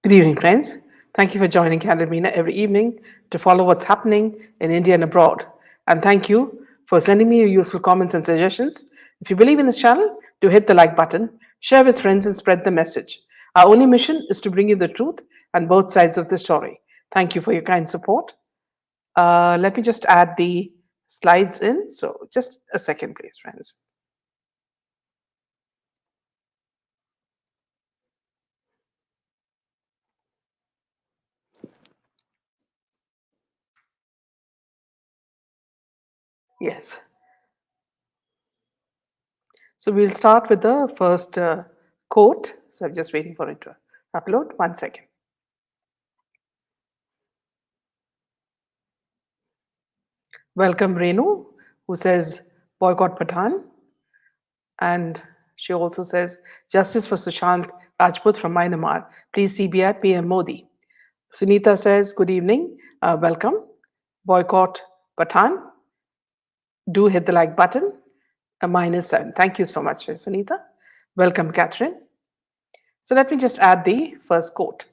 Good evening, friends. Thank you for joining Candlemina every evening to follow what's happening in India and abroad. And thank you for sending me your useful comments and suggestions. If you believe in this channel, do hit the like button, share with friends, and spread the message. Our only mission is to bring you the truth and both sides of the story. Thank you for your kind support. Let me just add the slides in. So, just a second, please, friends. Yes. So we'll start with the first quote. So I'm just waiting for it to upload. 1 second. Welcome Renu, who says boycott Pathan. And she also says justice for Sushant Rajput from Myanmar. Please CBI PM Modi. Sunita says good evening. Welcome. Boycott Pathan. Do hit the like button. A -7. Thank you so much, Sunita. Welcome, Catherine. So let me just add the first quote.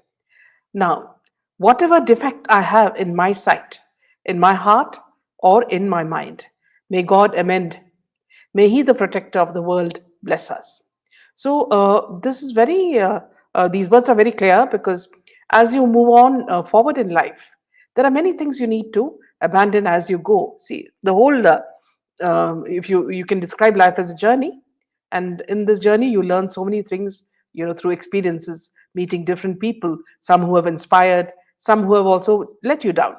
Now, whatever defect I have in my sight, in my heart, or in my mind, may God amend. May He, the protector of the world, bless us. So, this is these words are very clear because as you move on forward in life, there are many things you need to abandon as you go. See, the whole, if you can describe life as a journey, and in this journey, you learn so many things, through experiences, meeting different people, some who have inspired, some who have also let you down.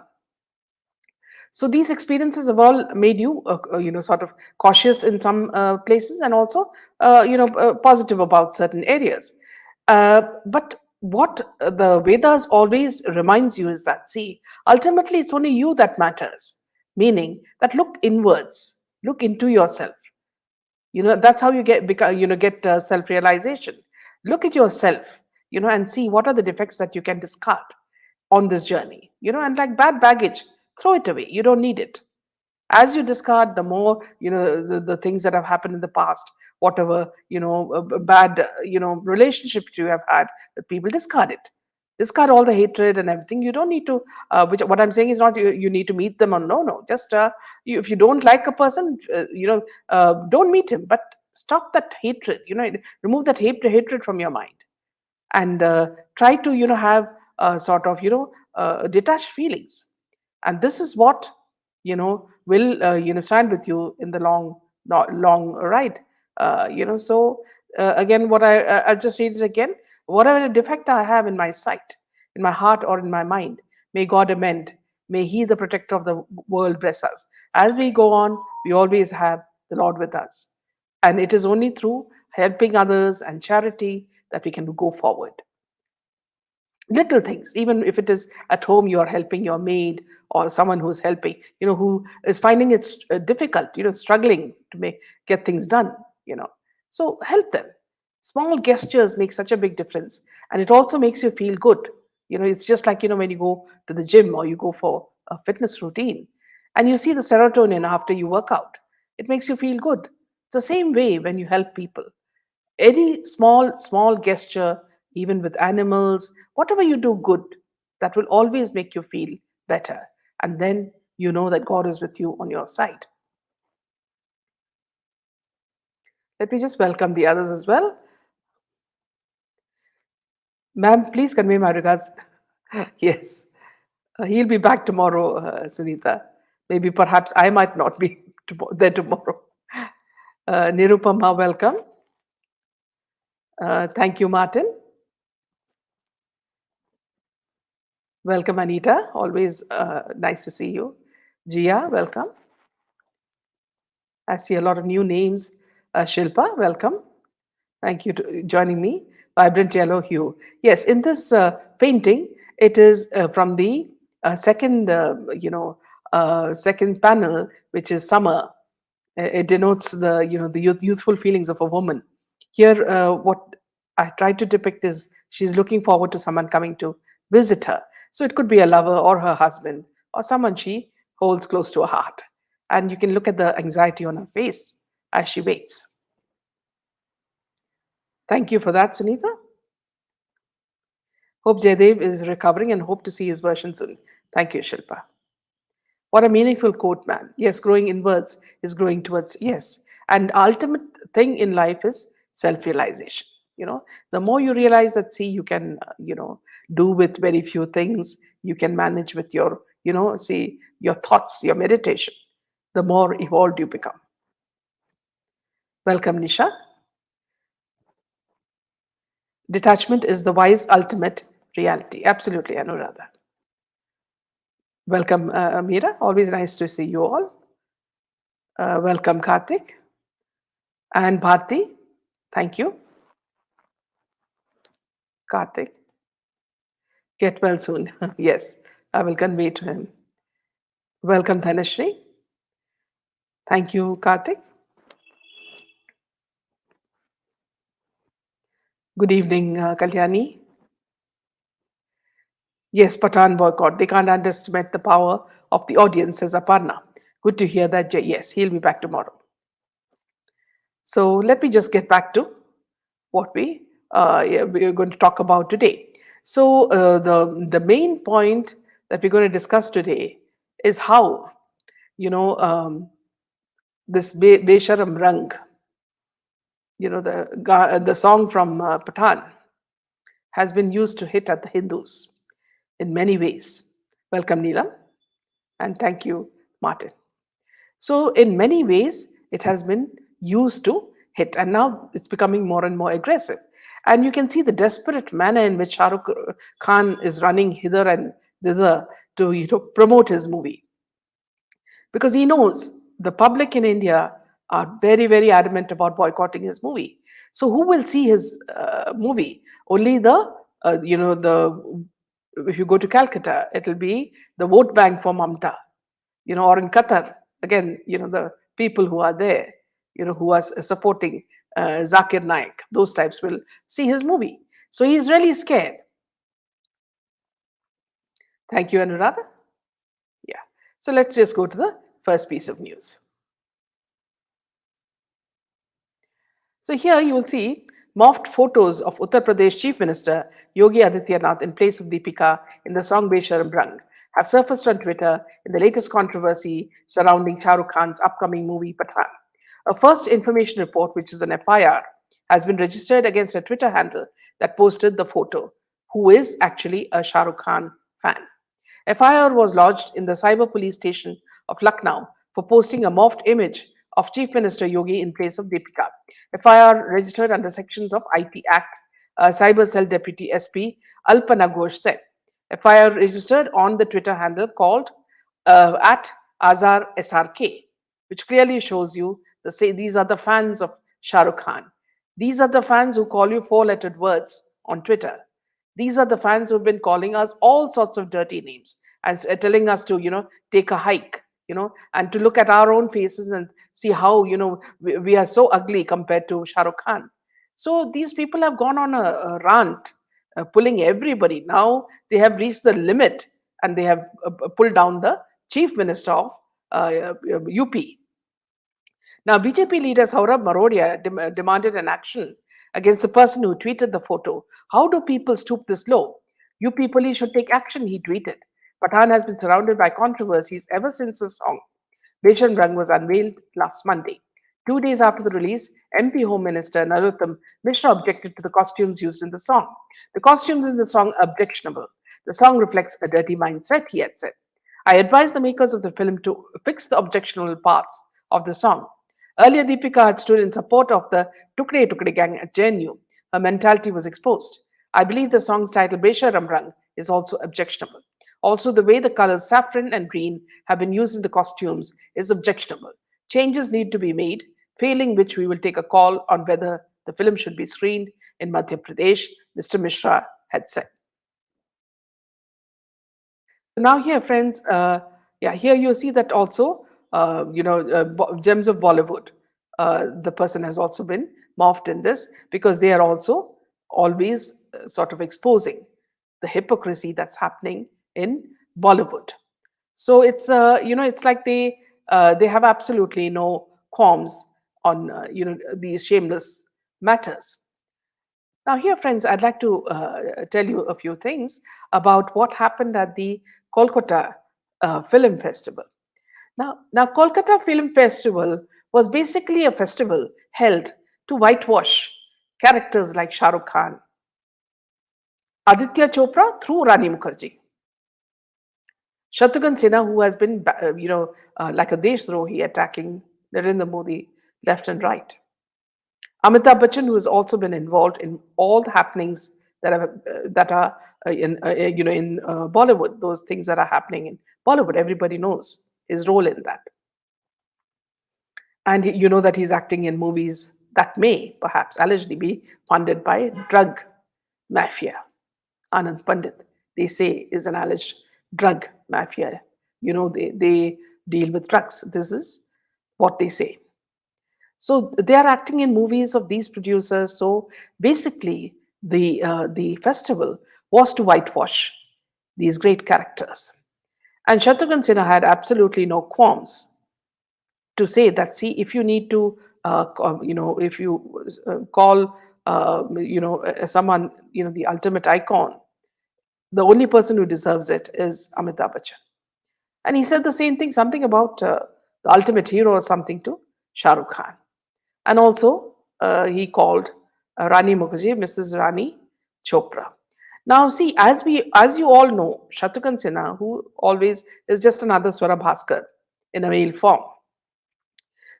So these experiences have all made you sort of cautious in some places, and also positive about certain areas. But what the Vedas always reminds you is that, see, ultimately it's only you that matters, meaning that look inwards, look into yourself. That's how you get self realization. Look at yourself, and see what are the defects that you can discard on this journey, and like bad baggage, throw it away. You don't need it. As you discard, the more the things that have happened in the past, whatever bad relationships you have had with people, discard it. Discard all the hatred and everything. You don't need to which what I'm saying is not you need to meet them, or no, just if you don't like a person, don't meet him, but stop that hatred, remove that hatred from your mind, and try to have sort of detached feelings. And this is what will stand with you in the long ride. So again, I'll just read it again. Whatever defect I have in my sight, in my heart, or in my mind, may God amend. May He, the protector of the world, bless us. As we go on, we always have the Lord with us, and it is only through helping others and charity that we can go forward. Little things, even if it is at home, you are helping your maid or someone who's helping, who is finding it difficult, struggling to get things done, so help them. Small gestures make such a big difference, and it also makes you feel good. It's just like when you go to the gym or you go for a fitness routine and you see the serotonin after you work out, it makes you feel good. It's the same way when you help people. Any small gesture, even with animals, whatever you do good, that will always make you feel better, and then you know that God is with you on your side. Let me just welcome the others as well. Ma'am, please convey my regards. Yes. He'll be back tomorrow, Sunita. Maybe perhaps I might not be there tomorrow. Nirupama, welcome. Thank you, Martin. Welcome, Anita. Always nice to see you. Gia, welcome. I see a lot of new names. Shilpa, welcome. Thank you for joining me. Vibrant yellow hue. Yes, in this painting, it is from the second panel, which is summer. It denotes the youthful feelings of a woman. Here, what I try to depict is she's looking forward to someone coming to visit her. So it could be a lover or her husband or someone she holds close to her heart. And you can look at the anxiety on her face as she waits. Thank you for that, Sunita. Hope Jaydev is recovering and hope to see his version soon. Thank you, Shilpa. What a meaningful quote, man. Yes, growing inwards is growing towards, yes. And ultimate thing in life is self-realization. The more you realize that, see, you can, do with very few things, you can manage with your, see, your thoughts, your meditation, the more evolved you become. Welcome, Nisha. Detachment is the wise ultimate reality. Absolutely, Anuradha. Welcome, Amira. Always nice to see you all. Welcome, Karthik and Bharti. Thank you, Karthik. Get well soon. Yes, I will convey to him. Welcome, Dhanashri. Thank you, Karthik. Good evening, Kalyani. Yes, Pathan boycott. They can't underestimate the power of the audience, says Aparna. Good to hear that. Yes, he'll be back tomorrow. So let me just get back to what we are going to talk about today. So the main point that we're going to discuss today is how you know this Besharam Rang, the song from Pathan, has been used to hit at the Hindus in many ways. Welcome, Neelam, and thank you, Martin. So, in many ways, it has been used to hit, and now it's becoming more and more aggressive. And you can see the desperate manner in which Shah Rukh Khan is running hither and thither to promote his movie, because he knows the public in India are very, very adamant about boycotting his movie. So, who will see his movie? Only the if you go to Calcutta, it'll be the vote bank for Mamta, or in Qatar, again, the people who are there, who are supporting Zakir Naik, those types will see his movie. So he's really scared. Thank you, Anuradha. Yeah. So let's just go to the first piece of news. So here you will see morphed photos of Uttar Pradesh Chief Minister Yogi Adityanath in place of Deepika in the song Besharam Brang have surfaced on Twitter in the latest controversy surrounding Shah Rukh Khan's upcoming movie Pathan. A first information report, which is an FIR, has been registered against a Twitter handle that posted the photo, who is actually a Shah Rukh Khan fan. FIR was lodged in the Cyber Police Station of Lucknow for posting a morphed image of Chief Minister Yogi in place of Deepika. FIR registered under sections of IT Act, Cyber Cell Deputy SP Alpana Ghosh said. FIR registered on the Twitter handle called at Azar SRK, which clearly shows you these are the fans of Shah Rukh Khan. These are the fans who call you four-lettered words on Twitter. These are the fans who've been calling us all sorts of dirty names and telling us to, take a hike, and to look at our own faces and see how, we are so ugly compared to Shah Rukh Khan. So these people have gone on a rant, pulling everybody. Now they have reached the limit and they have pulled down the chief minister of UP. Now, BJP leader Saurabh Marodia demanded an action against the person who tweeted the photo. How do people stoop this low? UP police should take action, he tweeted. Pathan has been surrounded by controversies ever since the song Beshan Rang was unveiled last Monday. 2 days after the release, MP Home Minister Narottam Mishra objected to the costumes used in the song. The costumes in the song are objectionable. The song reflects a dirty mindset, he had said. I advise the makers of the film to fix the objectionable parts of the song. Earlier, Deepika had stood in support of the Tukde Tukde gang at JNU. Her mentality was exposed. I believe the song's title, Besha Ramrang, is also objectionable. Also, the way the colors saffron and green have been used in the costumes is objectionable. Changes need to be made, failing which we will take a call on whether the film should be screened in Madhya Pradesh, Mr. Mishra had said. So now here, friends, yeah, here you see that also, Gems of Bollywood. The person has also been morphed in this because they are also always sort of exposing the hypocrisy that's happening in Bollywood. So it's like they have absolutely no qualms on these shameless matters. Now, here, friends, I'd like to tell you a few things about what happened at the Kolkata Film Festival. Now, Kolkata Film Festival was basically a festival held to whitewash characters like Shah Rukh Khan, Aditya Chopra through Rani Mukherjee, Shatrughan Sinha, who has been, like a Deshdrahi attacking Narendra Modi left and right. Amitabh Bachchan, who has also been involved in all the happenings that are in Bollywood, those things that are happening in Bollywood, everybody knows his role in that, and you know that he's acting in movies that may perhaps allegedly be funded by drug mafia. Anand Pandit, they say, is an alleged drug mafia. They deal with drugs. This is what they say. So they are acting in movies of these producers. So basically, the festival was to whitewash these great characters. And Shatrughan Sinha had absolutely no qualms to say that, see, if you need to if you call someone, the ultimate icon, the only person who deserves it is Amitabh Bachchan. And he said the same thing, something about the ultimate hero or something to Shah Rukh Khan. And also, he called Rani Mukherjee Mrs. Rani Chopra. Now, see, as you all know, Shatrughan Sinha, who always is just another Swara Bhaskar in a male form,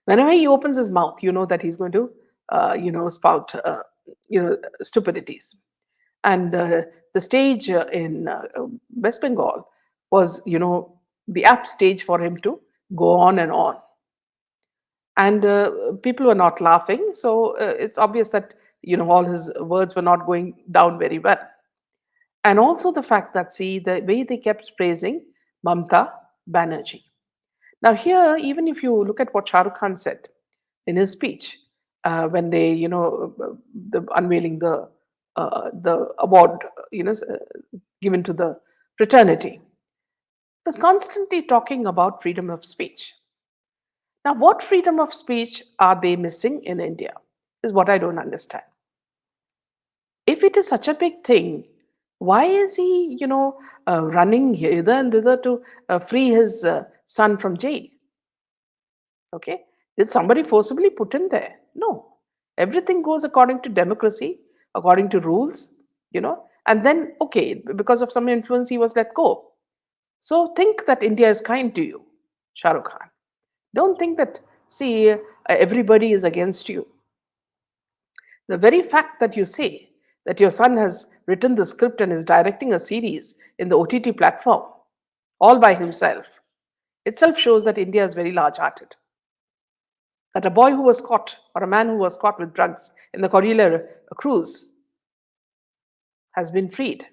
whenever he opens his mouth, you know that he's going to, spout, stupidities. And the stage in West Bengal was, the apt stage for him to go on and on. And people were not laughing, so it's obvious that all his words were not going down very well. And also the fact that, see, the way they kept praising Mamta Banerjee. Now, here, even if you look at what Shah Rukh Khan said in his speech when they, the unveiling the award, given to the fraternity, was constantly talking about freedom of speech. Now, what freedom of speech are they missing in India? Is what I don't understand. If it is such a big thing, why is he, running hither and thither to free his son from jail? Okay. Did somebody forcibly put him there? No. Everything goes according to democracy, according to rules, and then, okay, because of some influence, he was let go. So think that India is kind to you, Shah Rukh Khan. Don't think that, see, everybody is against you. The very fact that you say that your son has written the script and is directing a series in the OTT platform all by himself itself shows that India is very large hearted. That a boy who was caught, or a man who was caught with drugs in the Coriolis cruise, has been freed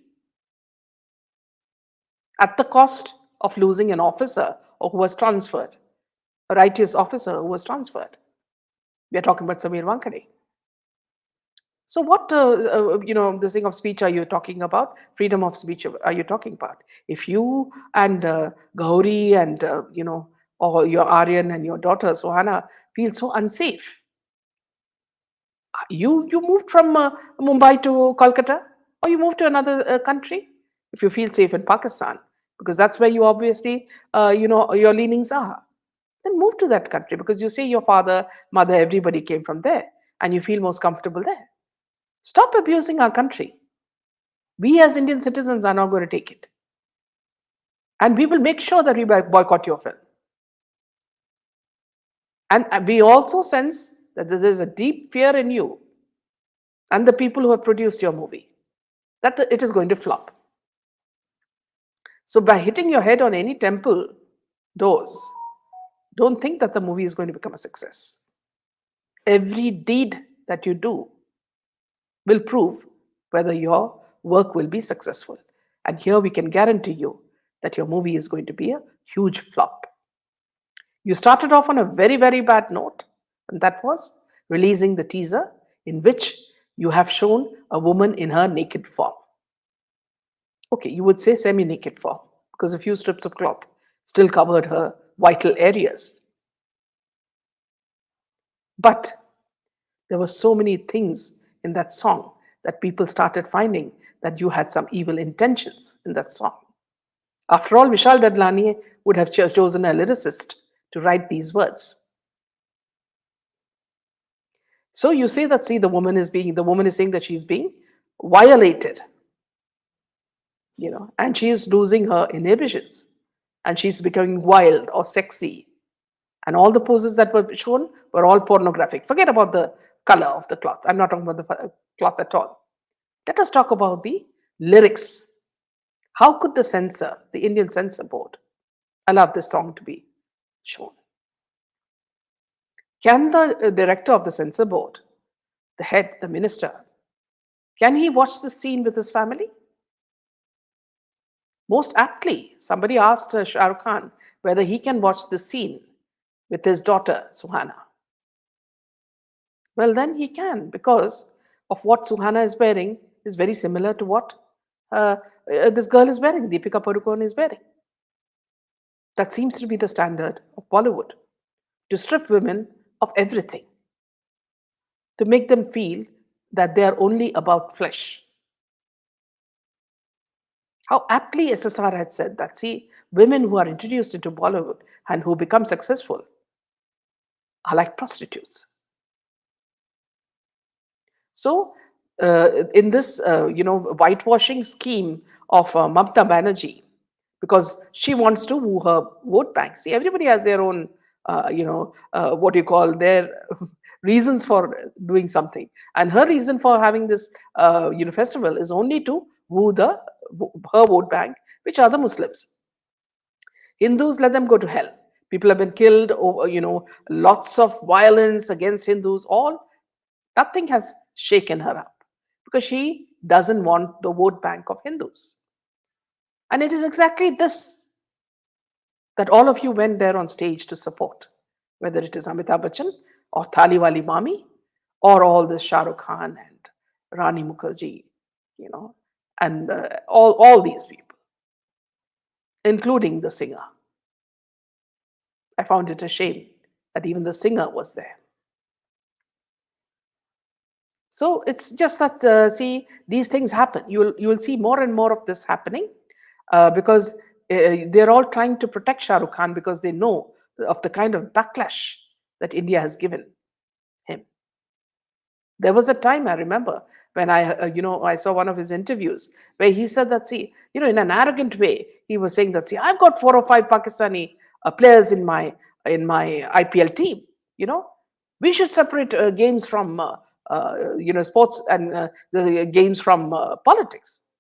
at the cost of losing an officer or who was transferred, a righteous officer who was transferred. We are talking about Samir Wankade. So, what this thing of speech are you talking about? Freedom of speech are you talking about? If you and Gauri and or your Aryan and your daughter Sohana feel so unsafe, you moved from Mumbai to Kolkata, or you moved to another country. If you feel safe in Pakistan, because that's where you obviously your leanings are, then move to that country because you say your father, mother, everybody came from there, and you feel most comfortable there. Stop abusing our country. We as Indian citizens are not going to take it. And we will make sure that we boycott your film. And we also sense that there is a deep fear in you and the people who have produced your movie that it is going to flop. So by hitting your head on any temple doors, don't think that the movie is going to become a success. Every deed that you do will prove whether your work will be successful. And here we can guarantee you that your movie is going to be a huge flop. You started off on a very, very bad note, and that was releasing the teaser in which you have shown a woman in her naked form. Okay, you would say semi naked form because a few strips of cloth still covered her vital areas. But there were so many things in that song that people started finding that you had some evil intentions in that song. After all, Vishal Dadlani would have chosen a lyricist to write these words. So you say that, see, the woman is saying that she's being violated, and she is losing her inhibitions, and she's becoming wild or sexy, and all the poses that were shown were all pornographic. Forget about the color of the cloth. I'm not talking about the cloth at all. Let us talk about the lyrics. How could the Indian censor board, allow this song to be shown? Can the director of the censor board, the head, the minister, can he watch the scene with his family? Most aptly, somebody asked Shah Rukh Khan whether he can watch the scene with his daughter, Suhana. Well, then he can, because of what Suhana is wearing is very similar to what this girl is wearing, Deepika Padukone is wearing. That seems to be the standard of Bollywood, to strip women of everything, to make them feel that they are only about flesh. How aptly SSR had said that, see, women who are introduced into Bollywood and who become successful are like prostitutes. So, in this, whitewashing scheme of Mamata Banerjee, because she wants to woo her vote bank. See, everybody has their own, what you call their reasons for doing something, and her reason for having this, festival is only to woo her vote bank, which are the Muslims. Hindus, let them go to hell. People have been killed over, lots of violence against Hindus. Nothing has shaken her up because she doesn't want the vote bank of Hindus. And it is exactly this that all of you went there on stage to support, whether it is Amitabh Bachchan or Thali Wali Mami or all the Shah Rukh Khan and Rani Mukherjee, and all these people, including the singer. I found it a shame that even the singer was there. So it's just that, see, these things happen. You will see more and more of this happening, because they're all trying to protect Shah Rukh Khan because they know of the kind of backlash that India has given him. There was a time, I remember, when I saw one of his interviews where he said that, see, in an arrogant way, he was saying that, see, I've got 4 or 5 Pakistani players in my IPL team. We should separate games from sports and the games from politics.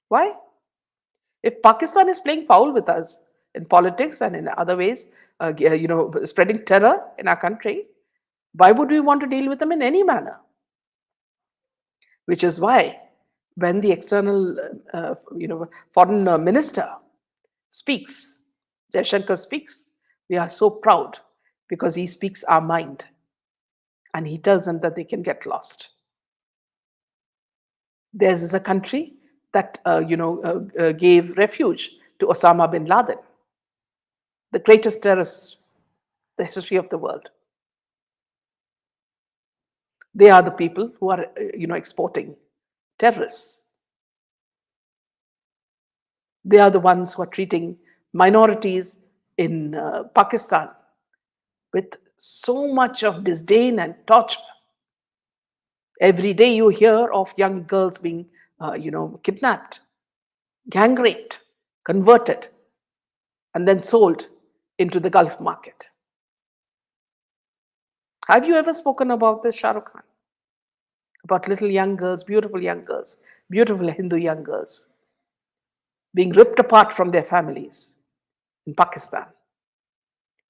Why? If Pakistan is playing foul with us in politics and in other ways, spreading terror in our country, why would we want to deal with them in any manner? Which is why when the external, foreign minister speaks, Jaishankar speaks, we are so proud because he speaks our mind and he tells them that they can get lost. Theirs is a country that, gave refuge to Osama bin Laden, the greatest terrorist in the history of the world. They are the people who are, exporting terrorists. They are the ones who are treating minorities in Pakistan with so much of disdain and torture. Every day you hear of young girls being, kidnapped, gang raped, converted, and then sold into the Gulf market. Have you ever spoken about this, Shah Rukh Khan? About little young girls, beautiful Hindu young girls, being ripped apart from their families in Pakistan,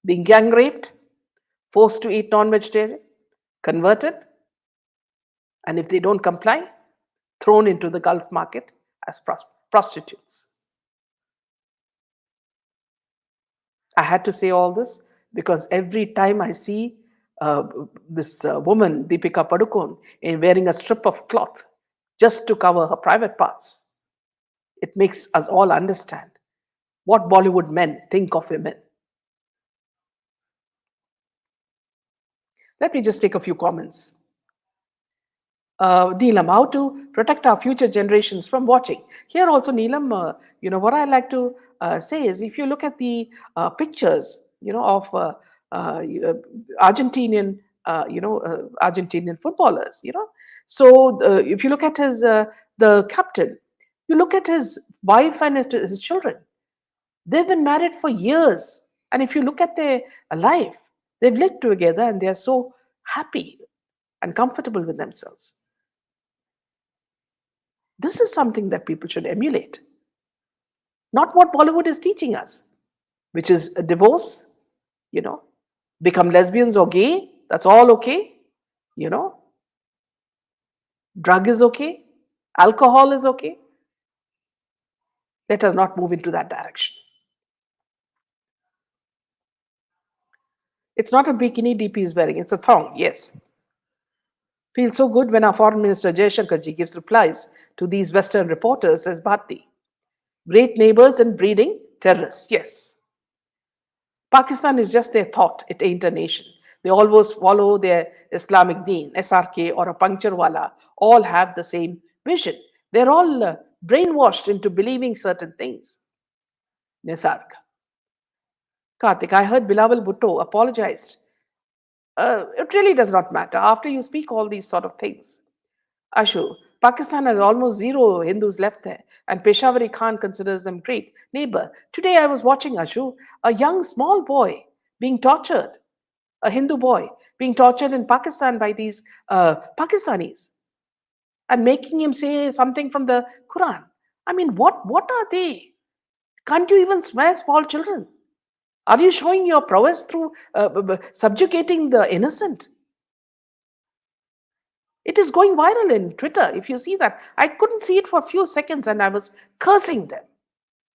being gang raped, forced to eat non-vegetarian, converted, and if they don't comply, thrown into the Gulf market as prostitutes. I had to say all this because every time I see this woman, Deepika Padukone, in wearing a strip of cloth just to cover her private parts, it makes us all understand what Bollywood men think of women. Let me just take a few comments. Neelam, how to protect our future generations from watching. Here also, Neelam, what I like to say is if you look at the pictures, of uh, Argentinian, Argentinian footballers, so if you look at the captain, you look at his wife and his children. They've been married for years. And if you look at their life, they've lived together and they're so happy and comfortable with themselves. This is something that people should emulate, not what Bollywood is teaching us, which is a divorce, you know, become lesbians or gay, that's all okay, you know, drug is okay, alcohol is okay. Let us not move into that direction. It's not a bikini DP is wearing, it's a thong, yes. Feels so good when our Foreign Minister Jaishankarji gives replies to these Western reporters, says Bharti. Great neighbors and breeding terrorists, yes. Pakistan is just their thought, it ain't a nation. They always follow their Islamic deen, SRK or a puncture wala, all have the same vision. They're all brainwashed into believing certain things. Nisarg. Karthik, I heard Bilawal Bhutto apologized. It really does not matter after you speak all these sort of things. Ashu, Pakistan has almost zero Hindus left there, and Peshawari Khan considers them great neighbor. Today I was watching Ashu, a young small boy being tortured, a Hindu boy being tortured in Pakistan by these Pakistanis and making him say something from the Quran. I mean, what are they? Can't you even swear small children? Are you showing your prowess through subjugating the innocent? It is going viral in Twitter. If you see that, I couldn't see it for a few seconds and I was cursing them.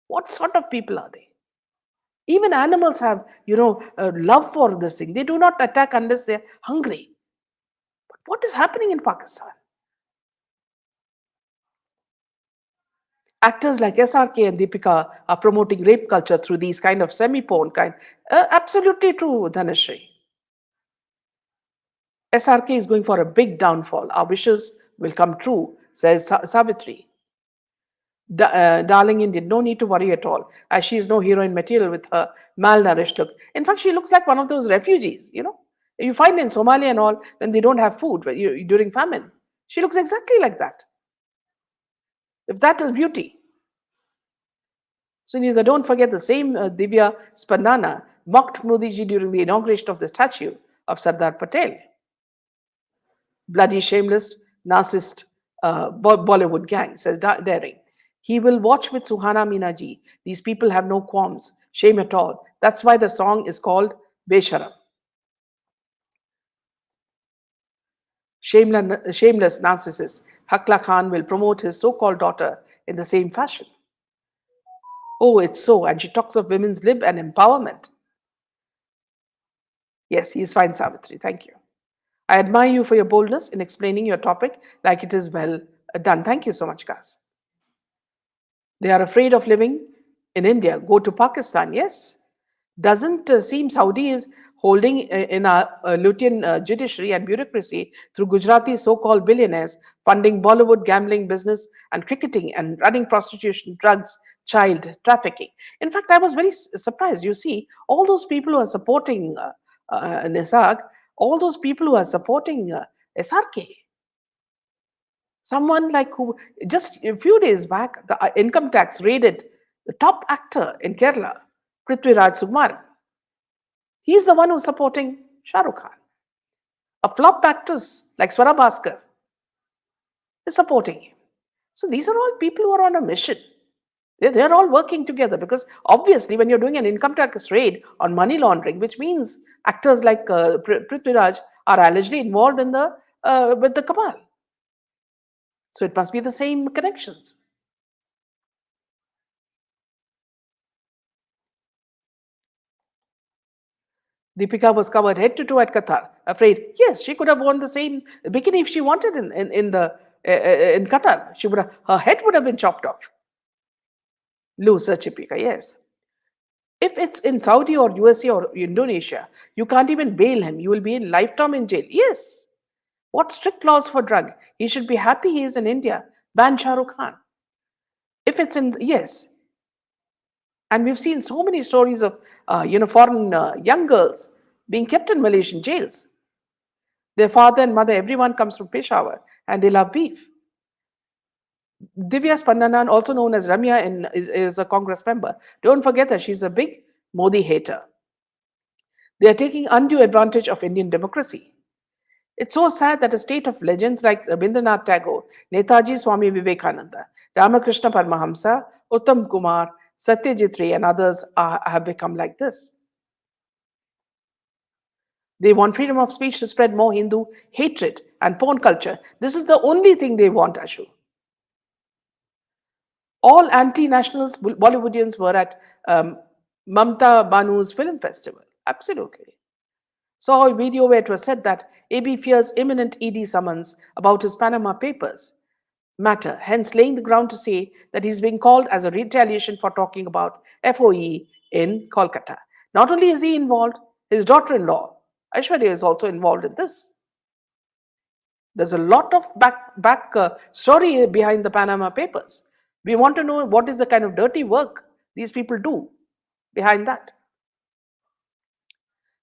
What sort of people are they? Even animals have, love for this thing. They do not attack unless they're hungry. But what is happening in Pakistan? Actors like SRK and Deepika are promoting rape culture through these kind of semi-porn kind. Absolutely true, Dhanashri. SRK is going for a big downfall. Our wishes will come true, says Savitri. Darling Indian, no need to worry at all, as she is no heroine material with her malnourished look. In fact, she looks like one of those refugees, You find in Somalia and all, when they don't have food during famine. She looks exactly like that. If that is beauty. So neither don't forget the same Divya Spandana mocked Modiji during the inauguration of the statue of Sardar Patel. Bloody shameless narcissist Bollywood gang, says Daring. He will watch with Suhana Minaji. These people have no qualms, shame at all. That's why the song is called Besharam. Shameless narcissist Hakla Khan will promote his so-called daughter in the same fashion. Oh, it's so. And she talks of women's lib and empowerment. Yes, he is fine, Savitri. Thank you. I admire you for your boldness in explaining your topic like it is well done. Thank you so much, guys. They are afraid of living in India. Go to Pakistan, yes. Doesn't seem Saudi is holding in our Lutein judiciary and bureaucracy through Gujarati so-called billionaires, funding Bollywood gambling business and cricketing and running prostitution, drugs, child trafficking. In fact, I was very surprised. You see, all those people who are supporting Nisag, all those people who are supporting SRK, someone like who just a few days back, the income tax raided the top actor in Kerala, Prithviraj Sukumaran. He's the one who's supporting Shah Rukh Khan. A flop actress like Swara Bhaskar is supporting him. So these are all people who are on a mission. They're all working together because obviously when you're doing an income tax raid on money laundering, which means actors like Prithviraj are allegedly involved in the with the cabal. So it must be the same connections. Deepika was covered head to toe at Qatar. Afraid, yes, she could have worn the same bikini if she wanted in the in Qatar. She would have, her head would have been chopped off. Loser Chipika, yes. If it's in Saudi or USA or Indonesia, you can't even bail him. You will be in lifetime in jail. Yes. What strict laws for drug? He should be happy he is in India. Ban Shah Rukh Khan. If it's in, yes. And we've seen so many stories of, foreign young girls being kept in Malaysian jails. Their father and mother, everyone comes from Peshawar, and they love beef. Divya Spandanan, also known as Ramya, is a Congress member. Don't forget that she's a big Modi hater. They are taking undue advantage of Indian democracy. It's so sad that a state of legends like Rabindranath Tagore, Netaji Swami Vivekananda, Ramakrishna Paramahamsa, Uttam Kumar, Satyajit Ray, and others have become like this. They want freedom of speech to spread more Hindu hatred and porn culture. This is the only thing they want, Ashu. All anti-nationals, Bollywoodians were at Mamta Banu's film festival. Absolutely. Saw a video where it was said that AB fears imminent ED summons about his Panama Papers matter, hence laying the ground to say that he's being called as a retaliation for talking about FOE in Kolkata. Not only is he involved, his daughter-in-law, Aishwarya, is also involved in this. There's a lot of back story behind the Panama Papers. We want to know what is the kind of dirty work these people do behind that.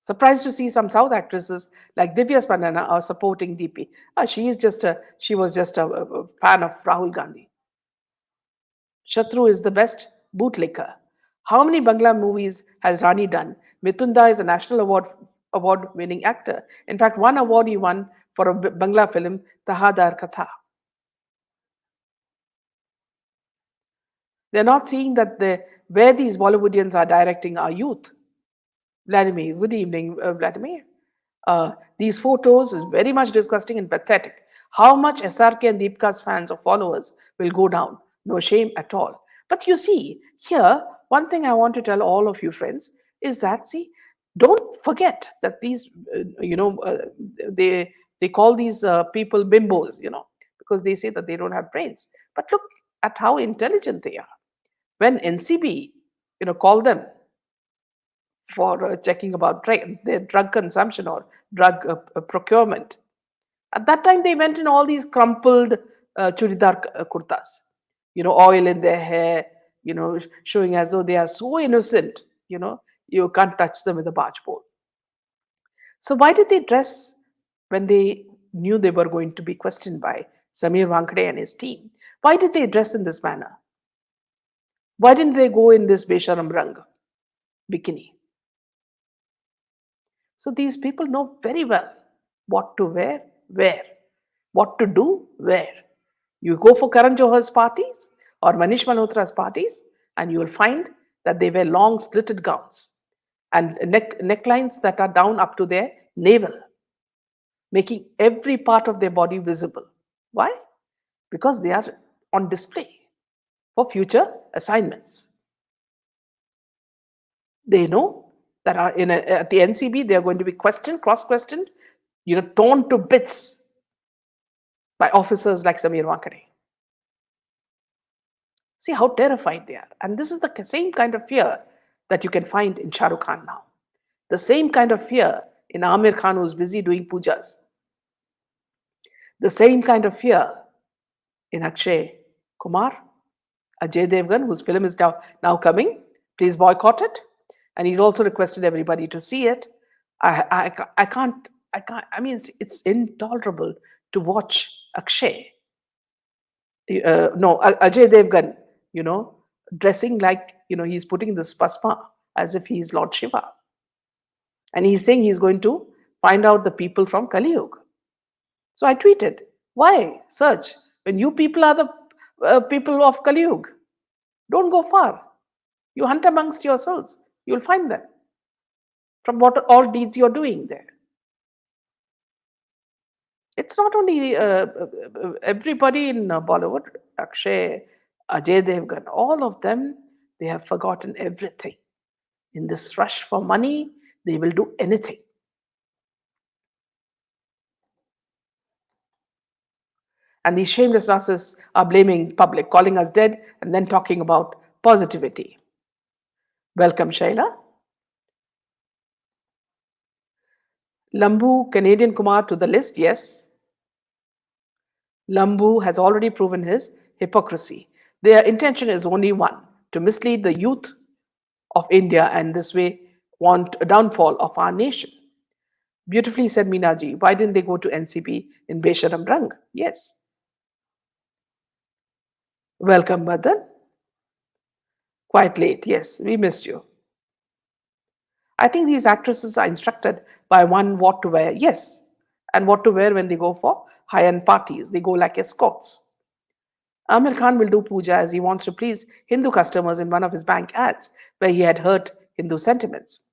Surprised to see some South actresses like Divya Spandana are supporting DP. She was just a fan of Rahul Gandhi. Shatru is the best bootlicker. How many Bangla movies has Rani done? Mitunda is a national award winning actor. In fact, one award he won for a Bangla film, Tahadar Katha. They're not seeing that where these Bollywoodians are directing our youth. Vladimir, good evening, Vladimir. These photos is very much disgusting and pathetic. How much SRK and Deepika's fans or followers will go down? No shame at all. But you see, here, one thing I want to tell all of you friends is that, see, don't forget that these, they call these people bimbos, because they say that they don't have brains. But look at how intelligent they are. When NCB, call them for checking about their drug consumption or drug procurement. At that time, they went in all these crumpled churidar kurtas, oil in their hair, showing as though they are so innocent, you can't touch them with a barge pole. So why did they dress when they knew they were going to be questioned by Samir Wankade and his team? Why did they dress in this manner? Why didn't they go in this Besharam Rang bikini? So these people know very well what to wear, where, what to do, where. You go for Karan Johar's parties or Manish Malhotra's parties, and you will find that they wear long slitted gowns and necklines that are down up to their navel, making every part of their body visible. Why? Because they are on display for future assignments. They know that at the NCB, they are going to be questioned, cross-questioned, torn to bits by officers like Samir Wankade. See how terrified they are. And this is the same kind of fear that you can find in Shah Rukh Khan now. The same kind of fear in Amir Khan, who's busy doing pujas. The same kind of fear in Akshay Kumar, Ajay Devgan, whose film is now coming. Please boycott it. And he's also requested everybody to see it. I can't, I mean, it's intolerable to watch Akshay. Ajay Devgan, dressing like, he's putting this pasma as if he's Lord Shiva. And he's saying he's going to find out the people from Kali Yuga. So I tweeted, why search when you people are the people of Kali Yuga? Don't go far. You hunt amongst yourselves. You'll find them from what all deeds you're doing there. It's not only everybody in Bollywood, Akshay, Ajay Devgan, all of them, they have forgotten everything. In this rush for money, they will do anything. And these shameless narcissists are blaming public, calling us dead, and then talking about positivity. Welcome, Shaila. Lambu Canadian Kumar to the list, yes. Lambu has already proven his hypocrisy. Their intention is only one, to mislead the youth of India and this way want a downfall of our nation. Beautifully said Minaji. Why didn't they go to NCP in Besharam Rang? Yes. Welcome, Madan. Quite late. Yes, we missed you. I think these actresses are instructed by one what to wear. Yes. And what to wear when they go for high end parties. They go like escorts. Amir Khan will do puja as he wants to please Hindu customers in one of his bank ads where he had hurt Hindu sentiments.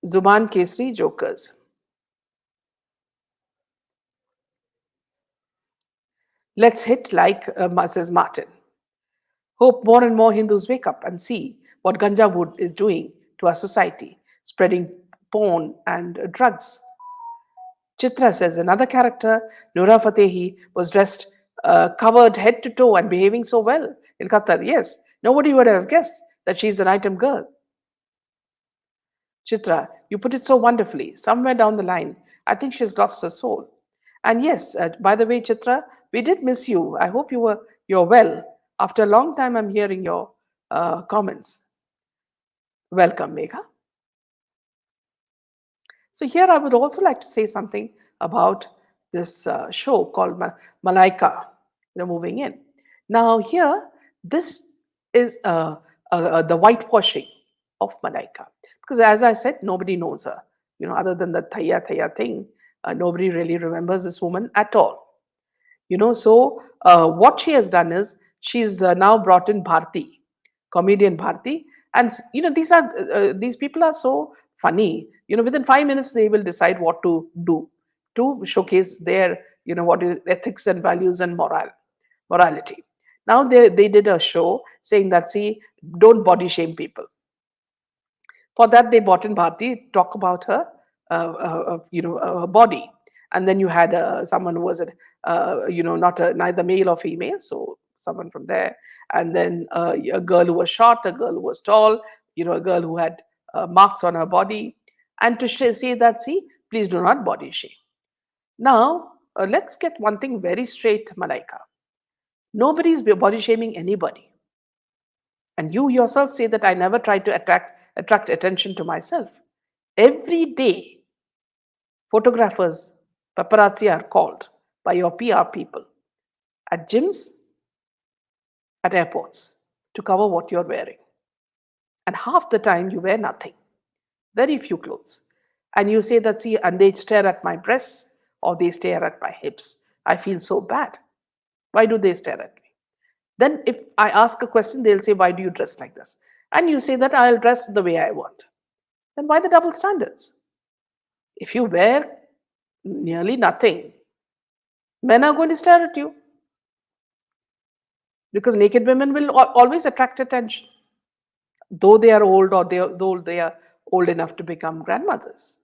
Zuban Kesri jokers. Let's hit like says Martin. Hope more and more Hindus wake up and see what ganja wood is doing to our society, spreading porn and drugs. Chitra says another character, Noora Fatehi, was dressed covered head to toe and behaving so well in Qatar. Yes, nobody would have guessed that she's an item girl. Chitra, you put it so wonderfully. Somewhere down the line, I think she's lost her soul. And yes, by the way, Chitra, we did miss you. I hope you're well. After a long time, I'm hearing your comments. Welcome, Megha. So here I would also like to say something about this show called Malaika, moving in. Now here, this is the whitewashing of Malaika. Because as I said, nobody knows her. Other than the Thaya Thaya thing, nobody really remembers this woman at all. So what she has done is she's now brought in Bharti, comedian Bharti, and these people are so funny. Within 5 minutes they will decide what to do to showcase their what is ethics and values and morality. Now they did a show saying that, see, don't body shame people. For that, they brought in Bharti, talk about her, body, and then you had someone who was, not neither male or female, so someone from there, and then a girl who was short, a girl who was tall, a girl who had marks on her body, and to say that, see, please do not body shame. Now, let's get one thing very straight, Malaika. Nobody is body shaming anybody. And you yourself say that I never try to attract attention to myself. Every day, photographers, paparazzi are called by your PR people at gyms, at airports to cover what you're wearing. And half the time you wear nothing, very few clothes. And you say that, see, and they stare at my breasts or they stare at my hips. I feel so bad. Why do they stare at me? Then if I ask a question, they'll say, why do you dress like this? And you say that I'll dress the way I want. Then why the double standards? If you wear nearly nothing, men are going to stare at you because naked women will always attract attention, though they are old or though they are old enough to become grandmothers.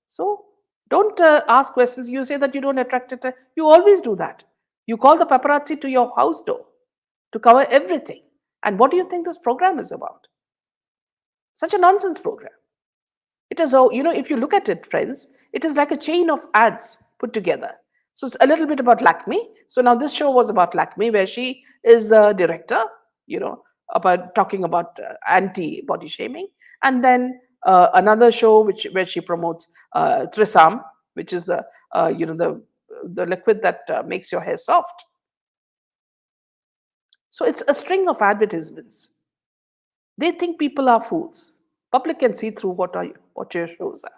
So don't ask questions. You say that you don't attract it. You always do that. You call the paparazzi to your house door to cover everything. And what do you think this program is about? Such a nonsense program. It is, if you look at it, friends, it is like a chain of ads put together. So it's a little bit about Lakme. So now this show was about Lakme, where she is the director, about talking about anti-body shaming. And then another show where she promotes Trisam, which is the liquid that makes your hair soft. So it's a string of advertisements. They think people are fools. Public can see through what your shows are.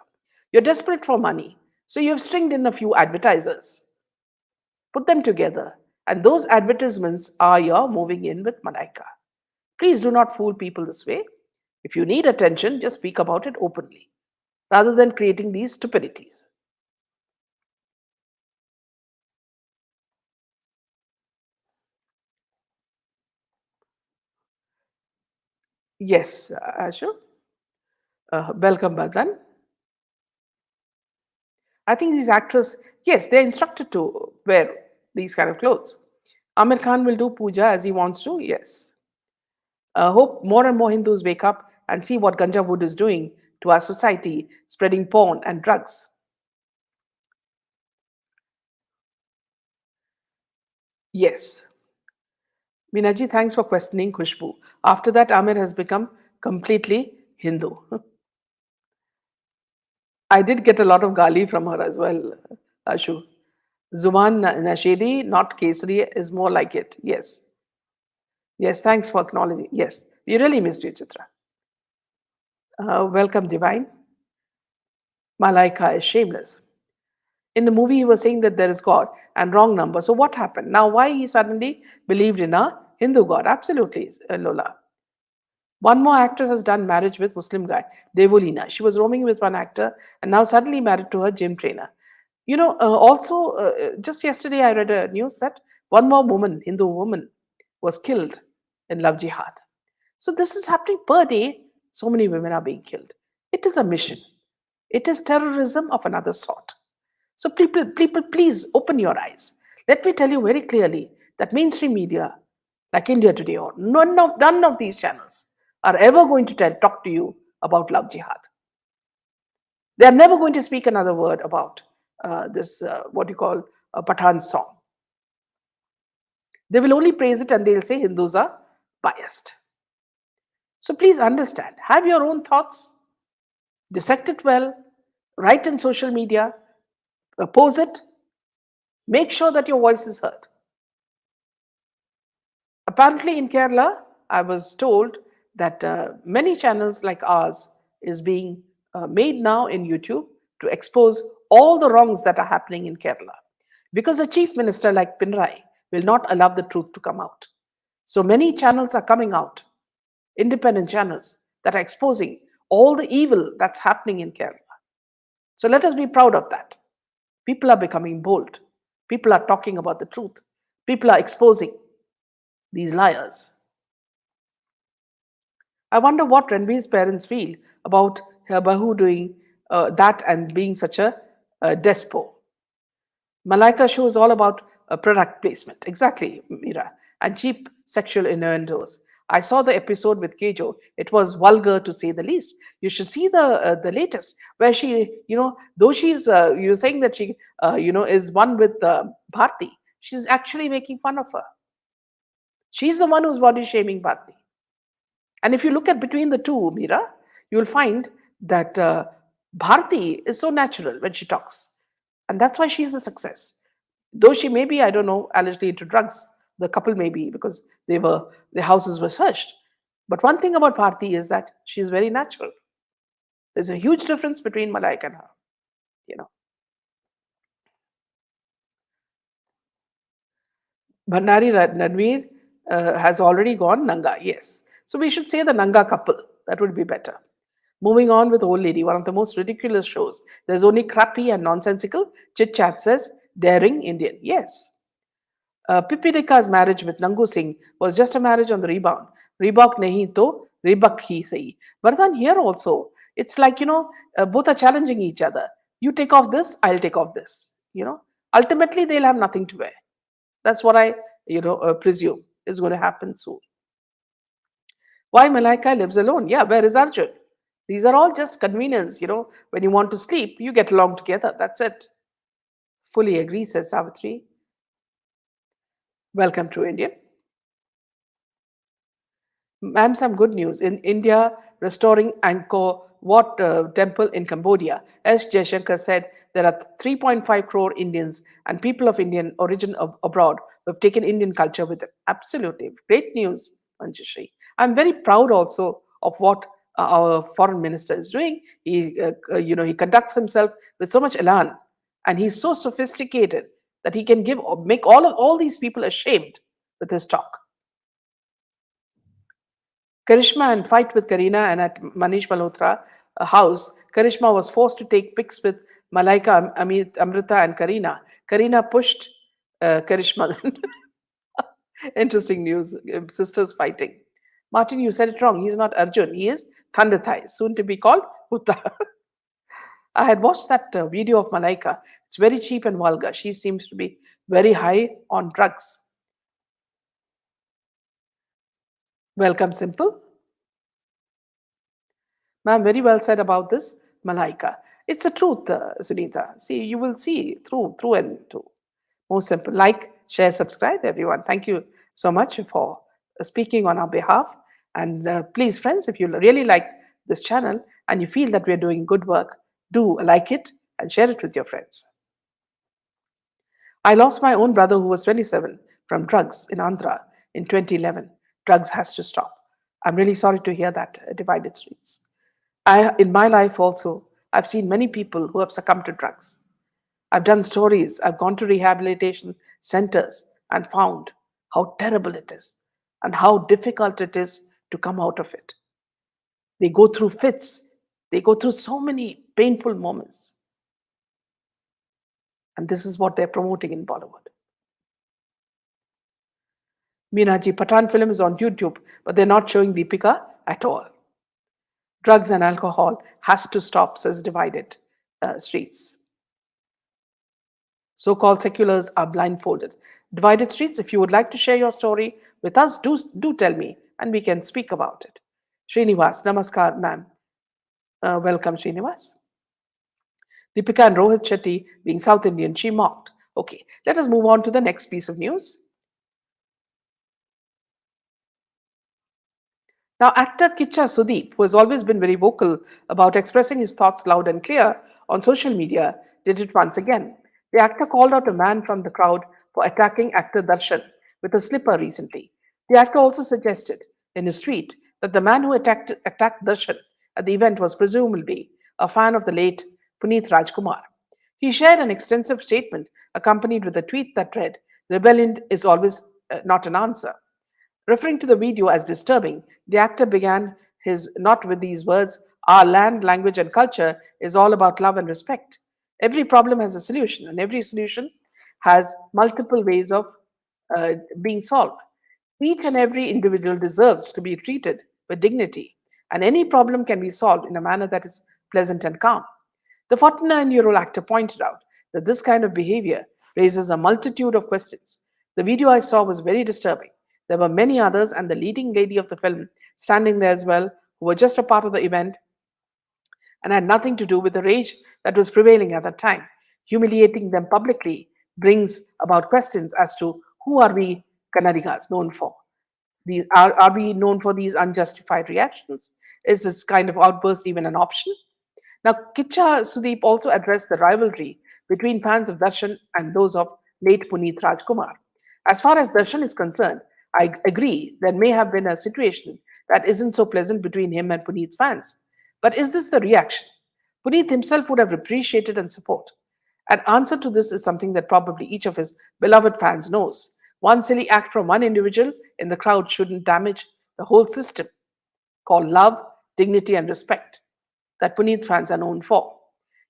You're desperate for money, so you've stringed in a few advertisers. Put them together, and those advertisements are your moving in with Malaika. Please do not fool people this way. If you need attention, just speak about it openly, rather than creating these stupidities. Yes, Ashu. Welcome, Badhan. I think these actors, yes, they're instructed to wear these kind of clothes. Amir Khan will do puja as he wants to, yes. Hope more and more Hindus wake up and see what ganja wood is doing to our society, spreading porn and drugs. Yes. Minaji, thanks for questioning Khushbu. After that, Amir has become completely Hindu. I did get a lot of gali from her as well, Ashu. Zuman Nashedi, not Kesari, is more like it. Yes. Yes, thanks for acknowledging. Yes, we really missed you, Chitra. Welcome, Divine. Malaika is shameless. In the movie, he was saying that there is God and wrong number. So what happened? Now, why he suddenly believed in a Hindu God? Absolutely, Lola. One more actress has done marriage with Muslim guy, Devolina. She was roaming with one actor and now suddenly married to her gym trainer. Also, just yesterday I read a news that one more woman, Hindu woman, was killed in love jihad. So this is happening per day. So many women are being killed. It is a mission. It is terrorism of another sort. So people, please open your eyes. Let me tell you very clearly that mainstream media, like India Today or none of these channels, are ever going to talk to you about love jihad. They are never going to speak another word about this what you call a Pathan song. They will only praise it and they'll say Hindus are biased. So please understand, have your own thoughts, dissect it well, write in social media, oppose it, make sure that your voice is heard. Apparently in Kerala, I was told that many channels like ours is being made now in YouTube to expose all the wrongs that are happening in Kerala. Because a chief minister like Pinrai will not allow the truth to come out. So many channels are coming out, independent channels that are exposing all the evil that's happening in Kerala. So let us be proud of that. People are becoming bold. People are talking about the truth. People are exposing these liars. I wonder what Ranveer's parents feel about her Bahu doing that and being such a despo. Malaika show is all about product placement. Exactly, Mira. And cheap sexual innuendos. I saw the episode with Kejo. It was vulgar to say the least. You should see the latest where she, though she's you're saying that she, is one with Bharti. She's actually making fun of her. She's the one who's body shaming Bharti. And if you look at between the two, Mira, you will find that Bharti is so natural when she talks. And that's why she's a success. Though she may be, I don't know, allegedly into drugs, the couple may be because their houses were searched. But one thing about Bharti is that she's very natural. There's a huge difference between Malaika and her, you know. Bhandari Ranveer has already gone Nanga, yes. So we should say the Nanga couple. That would be better. Moving on with Old Lady, one of the most ridiculous shows. There's only crappy and nonsensical chit chat says daring Indian. Yes. Pippi Dekka's marriage with Nangu Singh was just a marriage on the rebound. Reebok nahi to Reebok hi sahi. But then here also, it's like, both are challenging each other. You take off this, I'll take off this. Ultimately, they'll have nothing to wear. That's what I, presume is going to happen soon. Why Malaika lives alone? Yeah, where is Arjun? These are all just convenience. When you want to sleep, you get along together. That's it. Fully agree, says Savitri. Welcome to India. Ma'am, some good news. In India, restoring Angkor Wat temple in Cambodia. As Jaishankar said, there are 3.5 crore Indians and people of Indian origin abroad who have taken Indian culture with them. Absolutely. Great news, Manjushri. I'm very proud also of what our foreign minister is doing. He conducts himself with so much elan and he's so sophisticated that he can make all these people ashamed with his talk. Karishma and fight with Karina and at Manish Malhotra house, Karishma was forced to take pics with Malaika, Amrita and Karina. Karina pushed Karishma. Interesting news. Sisters fighting. Martin, you said it wrong. He's not Arjun. He is Thunder Thighs, soon to be called Uta. I had watched that video of Malaika. It's very cheap and vulgar. She seems to be very high on drugs. Welcome, Simple. Ma'am, very well said about this, Malaika. It's the truth, Sunita. See, you will see through and through. Most simple. Like share, subscribe, everyone. Thank you so much for speaking on our behalf. And please, friends, if you really like this channel and you feel that we're doing good work, do like it and share it with your friends. I lost my own brother who was 27 from drugs in Andhra in 2011. Drugs has to stop. I'm really sorry to hear that, Divided Streets. In my life also, I've seen many people who have succumbed to drugs. I've done stories, I've gone to rehabilitation centers and found how terrible it is and how difficult it is to come out of it. They go through fits, they go through so many painful moments. And this is what they're promoting in Bollywood. Meenaji, Pathan film is on YouTube, but they're not showing Deepika at all. Drugs and alcohol has to stop, says Divided Streets. So-called seculars are blindfolded. Divided Streets, if you would like to share your story with us, do tell me and we can speak about it. Srinivas, namaskar, ma'am. Welcome, Srinivas. Deepika and Rohit Shetty being South Indian, she mocked. Okay, let us move on to the next piece of news. Now, actor Kicha Sudeep, who has always been very vocal about expressing his thoughts loud and clear on social media, did it once again. The actor called out a man from the crowd for attacking actor Darshan with a slipper recently. The actor also suggested in his tweet that the man who attacked Darshan at the event was presumably a fan of the late Puneeth Rajkumar. He shared an extensive statement accompanied with a tweet that read, "Rebellion is always not an answer." Referring to the video as disturbing, the actor began his not with these words, "Our land, language, and culture is all about love and respect. Every problem has a solution, and every solution has multiple ways of being solved. Each and every individual deserves to be treated with dignity, and any problem can be solved in a manner that is pleasant and calm." The 49-year-old actor pointed out that this kind of behavior raises a multitude of questions. The video I saw was very disturbing. There were many others, and the leading lady of the film standing there as well, who were just a part of the event and had nothing to do with the rage that was prevailing at that time. Humiliating them publicly brings about questions as to who are we Kannadigas known for? Are we known for these unjustified reactions? Is this kind of outburst even an option? Now, Kicha Sudeep also addressed the rivalry between fans of Darshan and those of late Puneeth Rajkumar. As far as Darshan is concerned, I agree there may have been a situation that isn't so pleasant between him and Puneeth's fans. But is this the reaction? Puneeth himself would have appreciated and support. An answer to this is something that probably each of his beloved fans knows. One silly act from one individual in the crowd shouldn't damage the whole system called love, dignity, and respect that Puneeth fans are known for.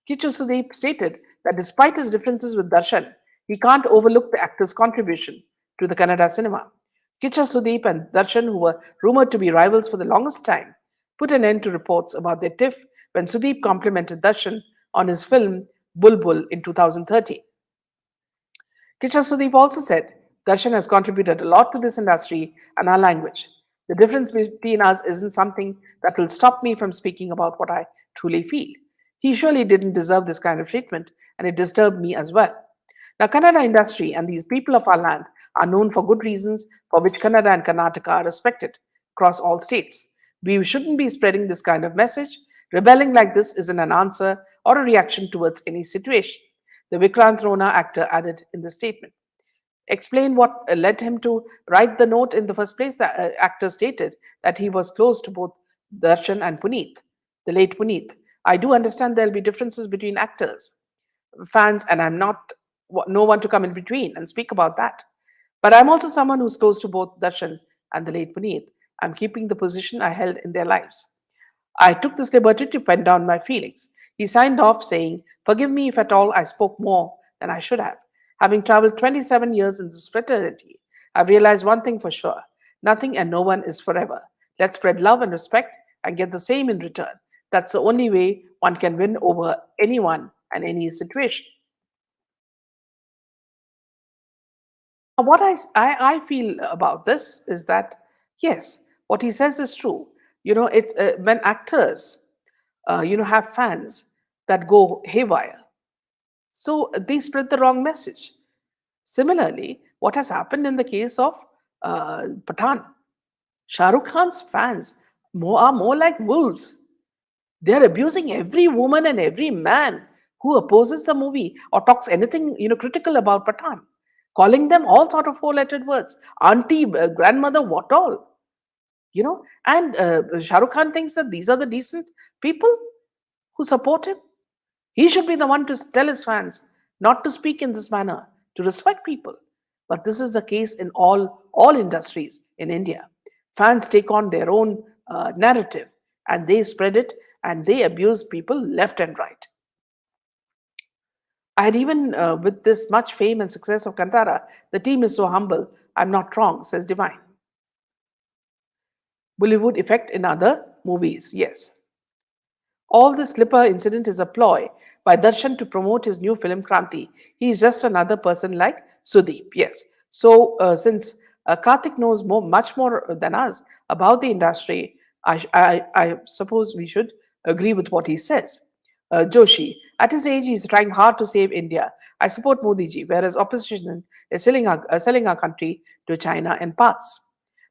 Kichu Sudeep stated that despite his differences with Darshan, he can't overlook the actor's contribution to the Kannada cinema. Kicha Sudeep and Darshan, who were rumored to be rivals for the longest time, put an end to reports about their tiff when Sudeep complimented Darshan on his film Bulbul in 2013. Kicha Sudeep also said, "Darshan has contributed a lot to this industry and our language. The difference between us isn't something that will stop me from speaking about what I truly feel. He surely didn't deserve this kind of treatment, and it disturbed me as well." Now, Kannada industry and these people of our land are known for good reasons for which Kannada and Karnataka are respected across all states. We shouldn't be spreading this kind of message. Rebelling like this isn't an answer or a reaction towards any situation, the Vikrant Rona actor added in the statement. Explain what led him to write the note in the first place. The actor stated that he was close to both Darshan and Puneeth, the late Puneeth. "I do understand there'll be differences between actors, fans, and I'm not no one to come in between and speak about that. But I'm also someone who's close to both Darshan and the late Puneeth. I'm keeping the position I held in their lives. I took this liberty to pen down my feelings." He signed off saying, "Forgive me if at all I spoke more than I should have. Having traveled 27 years in this fraternity, I've realized one thing for sure: nothing and no one is forever. Let's spread love and respect and get the same in return. That's the only way one can win over anyone and any situation." What I feel about this is that, yes, what he says is true. It's when actors, have fans that go haywire, so they spread the wrong message. Similarly, what has happened in the case of Pathan? Shah Rukh Khan's fans are more like wolves. They're abusing every woman and every man who opposes the movie or talks anything critical about Pathan, calling them all sort of four-lettered words, auntie, grandmother, what all, And Shah Rukh Khan thinks that these are the decent people who support him. He should be the one to tell his fans not to speak in this manner, to respect people. But this is the case in all industries in India. Fans take on their own narrative and they spread it and they abuse people left and right. I had even, with this much fame and success of Kantara, the team is so humble. I'm not wrong, says Divine. Bollywood effect in other movies, yes. All this slipper incident is a ploy by Darshan to promote his new film Kranti. He is just another person like Sudeep. Yes. So since Karthik knows much more than us about the industry, I suppose we should agree with what he says. Joshi, at his age, he is trying hard to save India. I support Modi ji, whereas opposition is selling our country to China in parts.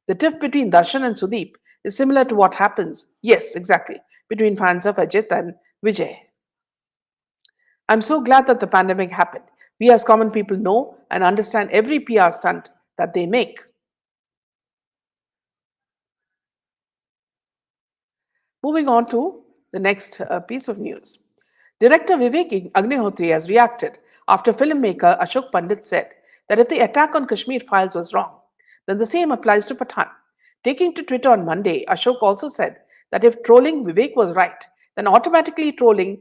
The tiff between Darshan and Sudeep is similar to what happens, yes, exactly, between fans of Ajit and Vijay. I'm so glad that the pandemic happened. We as common people know and understand every PR stunt that they make. Moving on to the next piece of news. Director Vivek Agnihotri has reacted after filmmaker Ashok Pandit said that if the attack on Kashmir files was wrong, then the same applies to Pathan. Taking to Twitter on Monday, Ashok also said that if trolling Vivek was right, then automatically trolling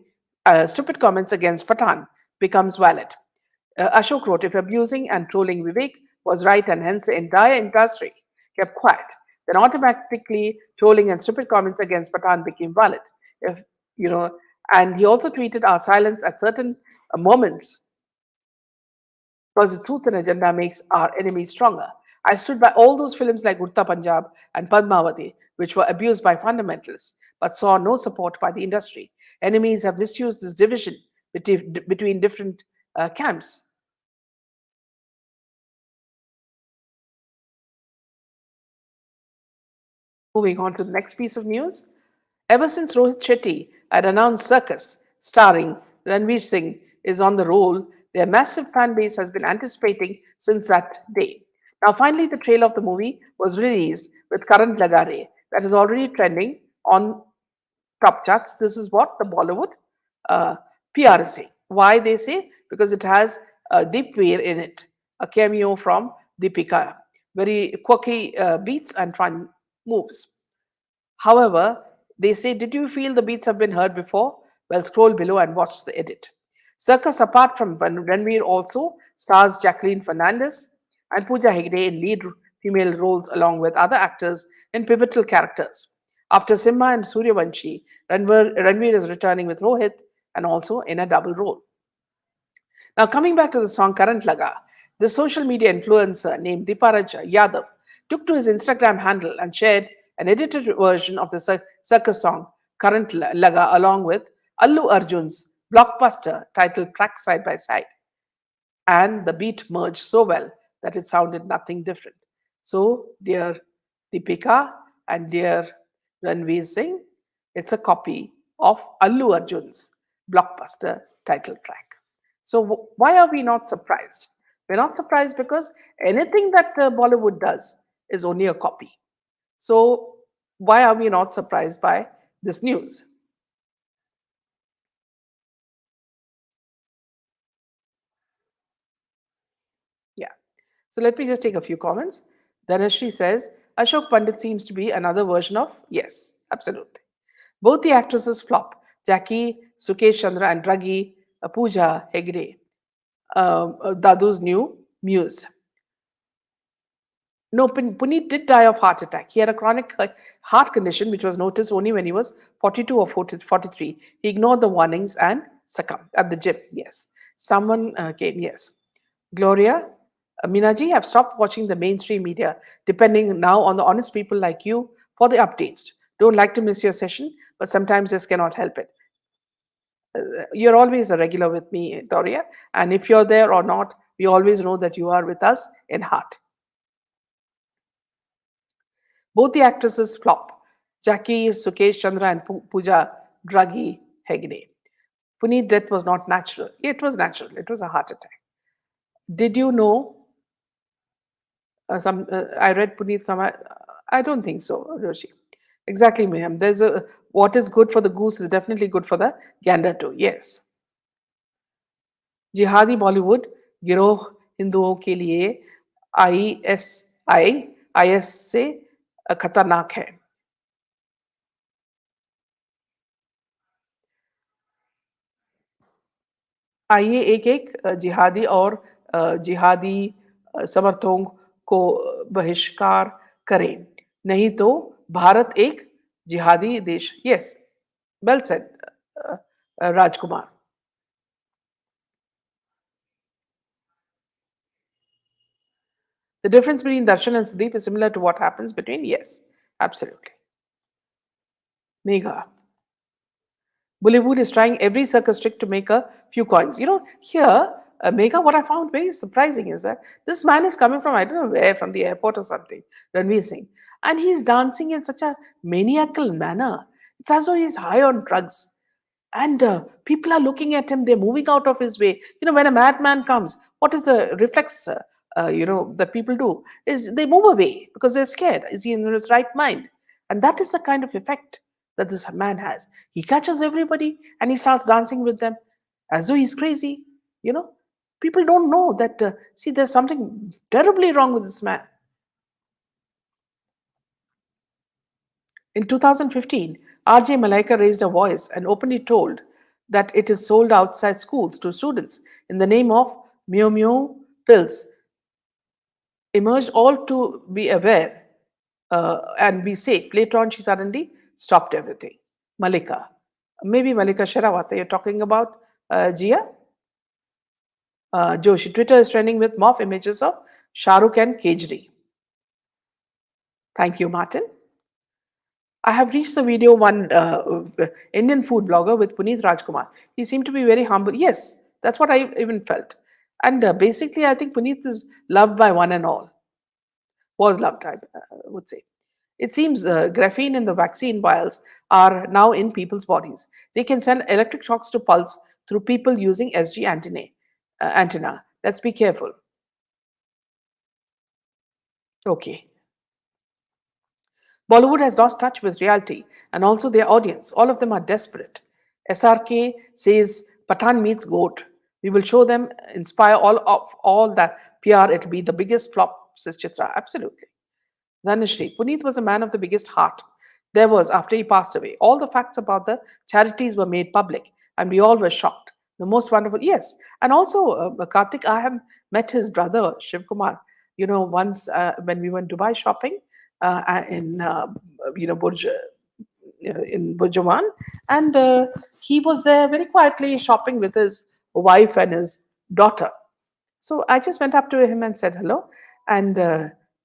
stupid comments against Pathan becomes valid. Ashok wrote, if abusing and trolling Vivek was right and hence the entire industry kept quiet, then automatically trolling and stupid comments against Pathan became valid. If you know, and he also tweeted, our silence at certain moments because the truth and agenda makes our enemies stronger. I stood by all those films like Urta Punjab and Padmavati, which were abused by fundamentalists, but saw no support by the industry. Enemies have misused this division between different camps. Moving on to the next piece of news. Ever since Rohit Shetty had announced Cirkus, starring Ranveer Singh, is on the roll, their massive fan base has been anticipating since that day. Now, finally, the trailer of the movie was released with Karan Lagare that is already trending on top charts. This is what the Bollywood uh, PR is saying. Why they say? Because it has Deepveer in it, a cameo from Deepika. Very quirky beats and fun moves. However, they say, did you feel the beats have been heard before? Well, scroll below and watch the edit. Circus, apart from Ranveer, also stars Jacqueline Fernandez and Pooja Hegde in lead female roles along with other actors in pivotal characters. After Simha and Suryavanshi, Ranveer is returning with Rohit and also in a double role. Now, coming back to the song Current Laga, the social media influencer named Deeparaj Yadav took to his Instagram handle and shared an edited version of the circus song Current Laga along with Allu Arjun's blockbuster titled Track Side by Side. And the beat merged so well that it sounded nothing different. So, dear Deepika and dear Ranveer Singh, it's a copy of Allu Arjun's blockbuster title track. So, why are we not surprised? We're not surprised because anything that Bollywood does is only a copy. So, why are we not surprised by this news? Yeah. So let me just take a few comments. Dhanashri says, Ashok Pandit seems to be another version of yes, absolutely. Both the actresses flop. Jackie, Sukesh Chandra, and Draghi, Pooja Hegde, Dadu's new muse. No, Puneet did die of heart attack. He had a chronic heart condition which was noticed only when he was 42 or 43. He ignored the warnings and succumbed at the gym. Yes. Someone came. Yes. Gloria, Minaji have stopped watching the mainstream media, depending now on the honest people like you for the updates. Don't like to miss your session, but sometimes just cannot help it. You're always a regular with me, Doria. And if you're there or not, We always know that you are with us in heart. Both the actresses flop. Jackie, Sukesh Chandra, and Pooja Draghi Hegde. Puneet's death was not natural. It was natural. It was a heart attack. Did you know some? I read Puneet Kama. I don't think so, Roshi. Exactly, ma'am. There's a what is good for the goose is definitely good for the gander too. Yes. जिहादी बॉलीवुड गिरोह हिंदुओं के लिए IS से खतरनाक है आइए एक एक जिहादी और जिहादी समर्थकों को बहिष्कार करें नहीं तो भारत एक जिहादी देश yes well said Rajkumar the difference between Darshan and Sudeep is similar to what happens between yes absolutely mega Bollywood is trying every circus trick to make a few coins. Here, Mega, what I found very surprising is that this man is coming from, I don't know where, from the airport or something, Ranveer Singh, and he's dancing in such a maniacal manner. It's as though he's high on drugs. And people are looking at him, they're moving out of his way. When a madman comes, what is the reflex, that people do? Is they move away because they're scared. Is he in his right mind? And that is the kind of effect that this man has. He catches everybody and he starts dancing with them as though he's crazy. You know, People don't know that, see, there's something terribly wrong with this man. In 2015, RJ Malaika raised her voice and openly told that it is sold outside schools to students in the name of Mew Mew pills. Emerged all to be aware and be safe. Later on, she suddenly stopped everything. Malika. Maybe Malika Sherawat, you're talking about Jia? Joshi. Twitter is trending with morph images of Shahrukh and Kejri. Thank you, Martin. I have reached the video one Indian food blogger with Puneet Rajkumar. He seemed to be very humble. Yes, that's what I even felt. And basically, I think Puneet is loved by one and all. Was loved, I would say. It seems graphene in the vaccine vials are now in people's bodies. They can send electric shocks to pulse through people using SG antenna. Let's be careful. Okay. Bollywood has lost touch with reality and also their audience. All of them are desperate. SRK says Pathan meets Goat. We will show them, inspire all that PR. It'll be the biggest flop, says Chitra. Absolutely. Dhanashri, Puneet was a man of the biggest heart. There was, after he passed away, all the facts about the charities were made public, and we all were shocked. The most wonderful, yes. And also, Karthik, I have met his brother, Shiv Kumar. Once when we went Dubai shopping in, Burj, in Burjuman, and he was there very quietly shopping with his wife and his daughter. So I just went up to him and said hello, and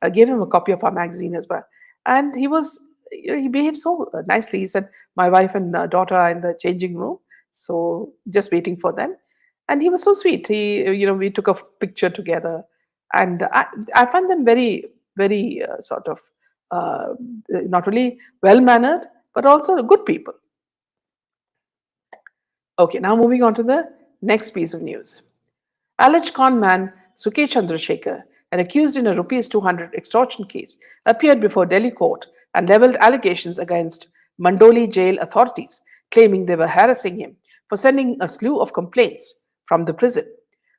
I gave him a copy of our magazine as well. And he behaved so nicely. He said, "My wife and daughter are in the changing room, so just waiting for them." And he was so sweet. We took a picture together, and I find them very, very sort of not only well mannered but also good people. Okay, now moving on to the next piece of news. Alleged con man Sukesh Chandrasekhar, and accused in a rupees 200 extortion case, appeared before Delhi court and leveled allegations against Mandoli jail authorities, claiming they were harassing him for sending a slew of complaints from the prison.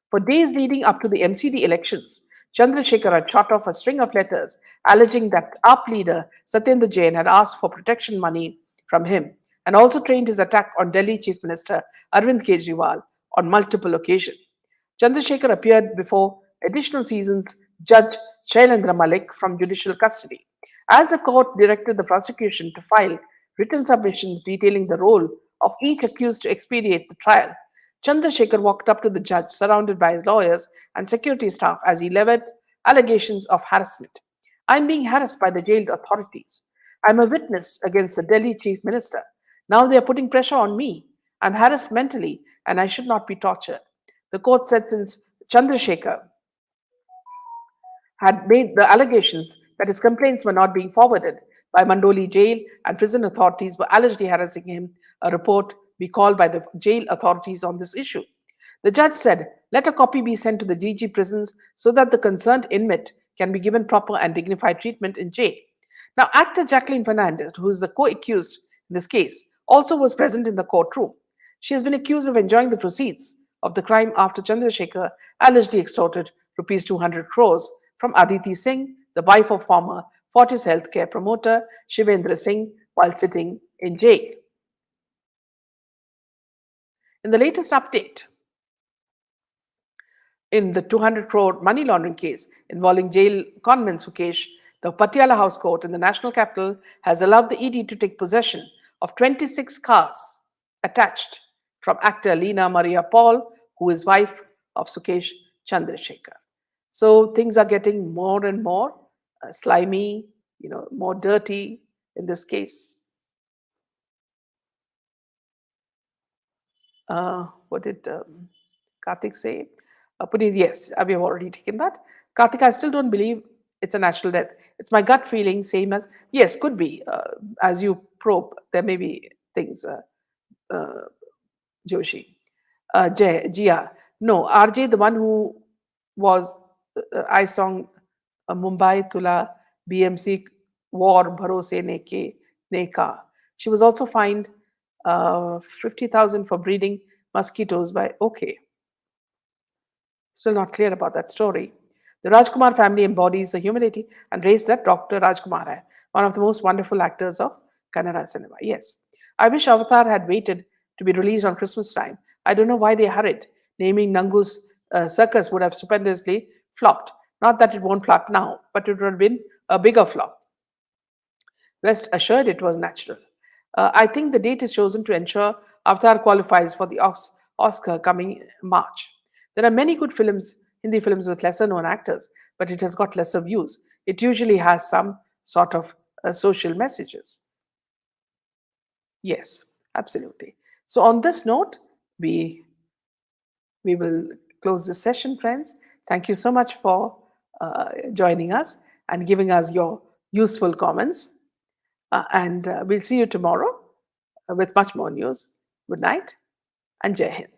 For days leading up to the MCD elections, Chandrasekhar had shot off a string of letters alleging that AAP leader Satyendra Jain had asked for protection money from him and also trained his attack on Delhi Chief Minister Arvind Kejriwal on multiple occasions. Chandrasekhar appeared before additional seasons Judge Shailendra Malik from judicial custody. As the court directed the prosecution to file written submissions detailing the role of each accused to expedite the trial, Chandrasekhar walked up to the judge surrounded by his lawyers and security staff as he leveled allegations of harassment. I'm being harassed by the jailed authorities. I'm a witness against the Delhi chief minister. Now they are putting pressure on me. I'm harassed mentally and I should not be tortured. The court said since Chandrasekhar had made the allegations that his complaints were not being forwarded by Mandoli jail and prison authorities were allegedly harassing him. A report be called by the jail authorities on this issue. The judge said, let a copy be sent to the DG prisons so that the concerned inmate can be given proper and dignified treatment in jail. Now, actor Jacqueline Fernandez, who is the co accused in this case, also was present in the courtroom. She has been accused of enjoying the proceeds of the crime after Chandrasekhar allegedly extorted rupees 200 crores from Aditi Singh, the wife of former Fortis healthcare promoter Shivendra Singh, while sitting in jail. In the latest update, in the 200 crore money laundering case involving jail conman Sukesh, the Patiala House Court in the national capital has allowed the ED to take possession of 26 cars attached from actor Leena Maria Paul, who is wife of Sukesh Chandrasekhar. So things are getting more and more slimy, more dirty in this case. What did Karthik say? Puneet, yes, we have already taken that. Karthik, I still don't believe it's a natural death. It's my gut feeling, same as, yes, could be. As you probe, there may be things, Joshi. Jia. No, RJ, the one who was, I song Mumbai Tula BMC War Bharose Neke Neka. She was also fined 50,000 for breeding mosquitoes by OK. Still not clear about that story. The Rajkumar family embodies the humility and race that Dr. Rajkumar had, one of the most wonderful actors of Kannada cinema. Yes. I wish Avatar had waited to be released on Christmas time. I don't know why they hurried. Naming Nangu's Cirkus would have stupendously flopped. Not that it won't flop now, but it would have been a bigger flop. Rest assured it was natural. I think the date is chosen to ensure Avatar qualifies for the Oscar coming March. There are many good films, Hindi films with lesser known actors, but it has got lesser views. It usually has some sort of social messages. Yes, absolutely. So on this note, we will close this session, friends. Thank you so much for joining us and giving us your useful comments. And we'll see you tomorrow with much more news. Good night and Jai Hind.